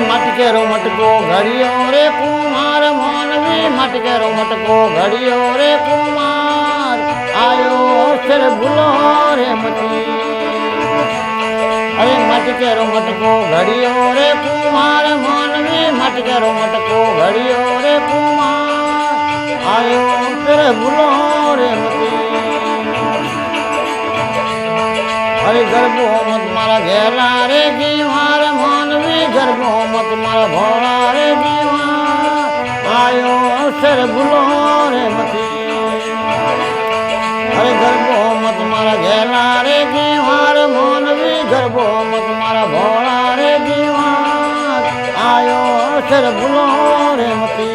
मटकेरो मटको घड़ियो रे कुमार मोनवी मटकेरो मटको घड़ियो रे कुमार आयो सिर भूलो रे मती अरे मटकेरो मटको घड़ियो रे कुमार मोनवी मटकेरो मटको घड़ियो रे कुमार आयो सिर भूलो रे मती अरे गर्भो मत मारा घेरा रे गीवार मोनवी गर्भो मत मारा भोला रे गीवार आयो अवसर भूलो रे मती अरे गर्भो मत मारा घेरा रे गीवार मोनवी गर्भो मत मारा भोला रे गीवार आयो अवसर भूलो रे मती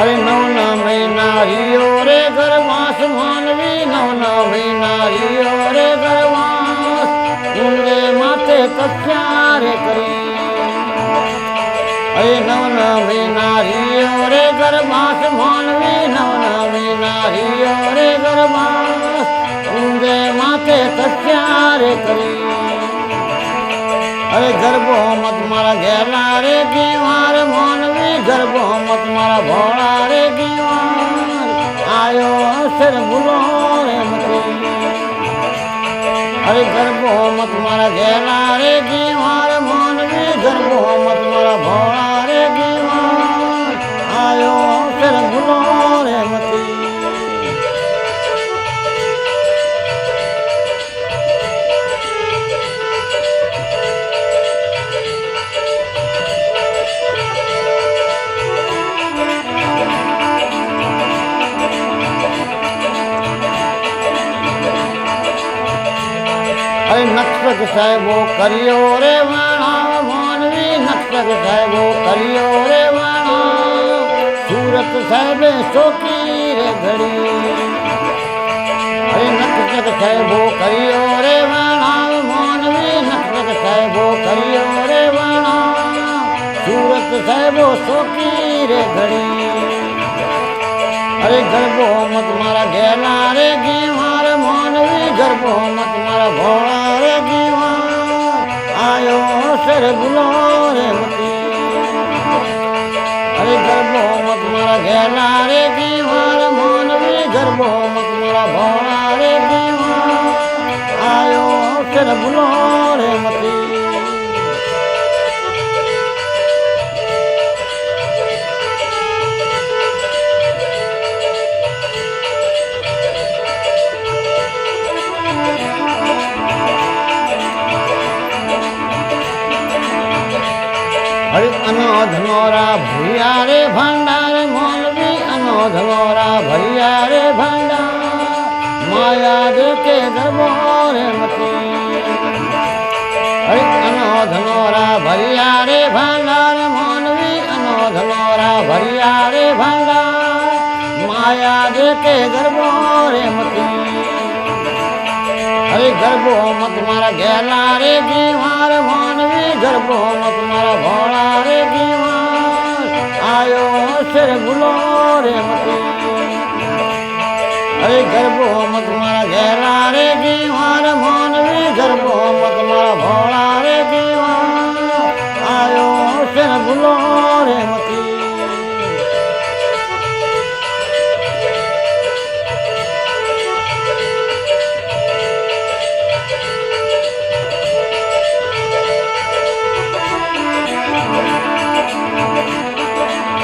अरे नवना महीना रियो रे गर्वास मानवी नवना महीना रियो रे गर्वास उंडे माथे तस्या रे करी अरे नवना महीना रियो रे गर्वास मानवी नवना महीना रियो रे गर्वास उंडे माथे तस्या रे करी अरे गर्भो मत मारा घेरा रे गीवार मोनवी गर्भो मत मारा भोला रे गीवार आयो अवसर भूलो रे मती अरे गर्भो मत मारा घेरा रे गीवार मोनवी गर्भो मत मारा भोला रे गीवार आयो अवसर भूलो रे मती अरे नक्षक साहेबो करियो रे वाणा मोनवी नक्षक साहेबो करियो रे वाणा सूरत साहेबे शोकी रे घड़ी अरे नक्षक साहेबो करियो रे वाणा मोनवी नक्षक साहेबो करियो रे वाणा सूरत साहेबो शोकी रे घड़ी अरे गर्भो मत मारा घेरा रे गीवार मोनवी गर्भो मत मारा भोला रे गीवार आयो अवसर भूलो रे मती अरे गर्भो मत मारा घेरा रे गीवार मोनवी गर्भो मत मारा भोला रे गीवार आयो अवसर भूलो रे मती अरे अनोधनोरा भैया रे भंडार मोनवी अनोधनोरा भैया रे भंडार माया देके गर्भो रे मती अरे अनोधनोरा भैया रे भंडार मोनवी अनोधनोरा भैया रे भंडार माया देके गर्भो रे मती अरे गर्भो मत मारा घेला रे गीवार मोनवी गर्भो मत मारा भोला रे गीवार आयो सिर भूलो रे मती अरे गर्भो मत मारा घेला रे गीवार मोनवी गर्भो मत मारा भोला रे गीवार आयो सिर भूलो रे मती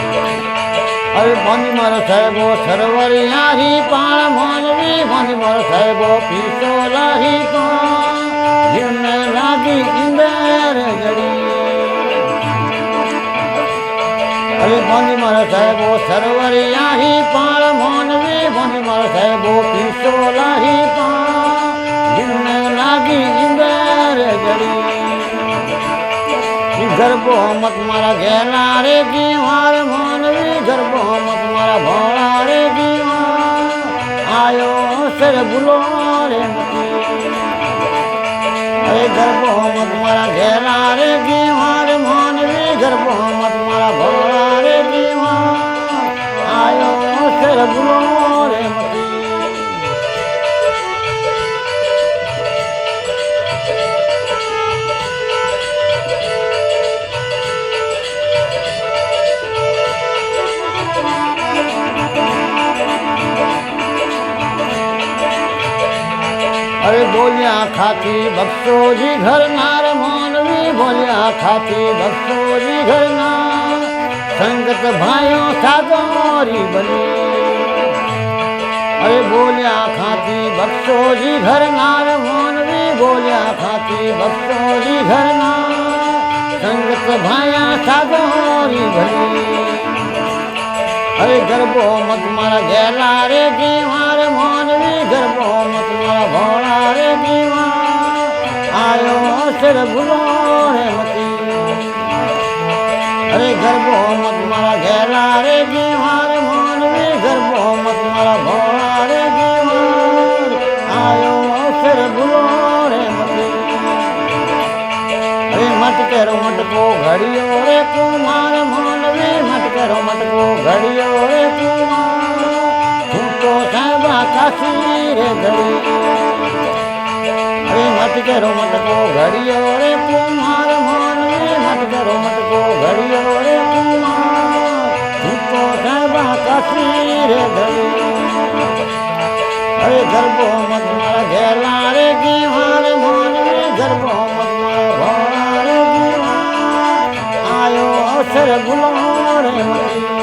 अरे बनी मारो साहेबो सरवरिया ही पाण मोनवी बनी मारो साहेबो पीसो लाही पाण जिन लागी इंदर जड़ी अरे बनी मारो साहेबो सरवरिया ही पाण मारा साहेबो पीसो लाही पा जिनने लागी इंदर जड़ी गरबो मत मारा घेला रे गीवार मानवी गरबो मत मारा भोला रे गीवार आयो सर बुलो रे मती अरे गरबो मत मारा घेला रे गीवार मानवी गरबो मत मारा भोला रे गीवार आयो सर बुलो रे मती अरे बोलिया खाती बक्सो जी घर नार मानवी बोलिया खाती बक्सो जी घर नार संगत भाइयों सादोरी बनी अरे बोलिया खाती बक्सो जी घर नार मानवी बोलिया खाती बक्सो जी घर नार संगत भाइया सादोरी बनी अरे गरबो मत मारा घेला रे गीवार मानवी गरबो मत मारा भोला रे गीवार आयो सिर भुलो रे मती अरे गरबो मत मारा घेला रे गीवार मानवी गरबो मत मारा भोला रे गीवार आयो सिर भुलो रे मती अरे मत करो मटको घड़ियो रे कुमार मानवी मत करो मटको घड़ियो रे कुमार तू तो साहबा काशी रे घड़ी अरे मत करो मटको घड़ियो रे कुमार मानवी मत करो मटको घड़ियो रे कुमार तू तो साहबा काशी रे घड़ी अरे गरबो मत मारा घेला रे गीवार मानवी गरबो मत मारा भोला रे गीवार आयो सर बुलो रे मती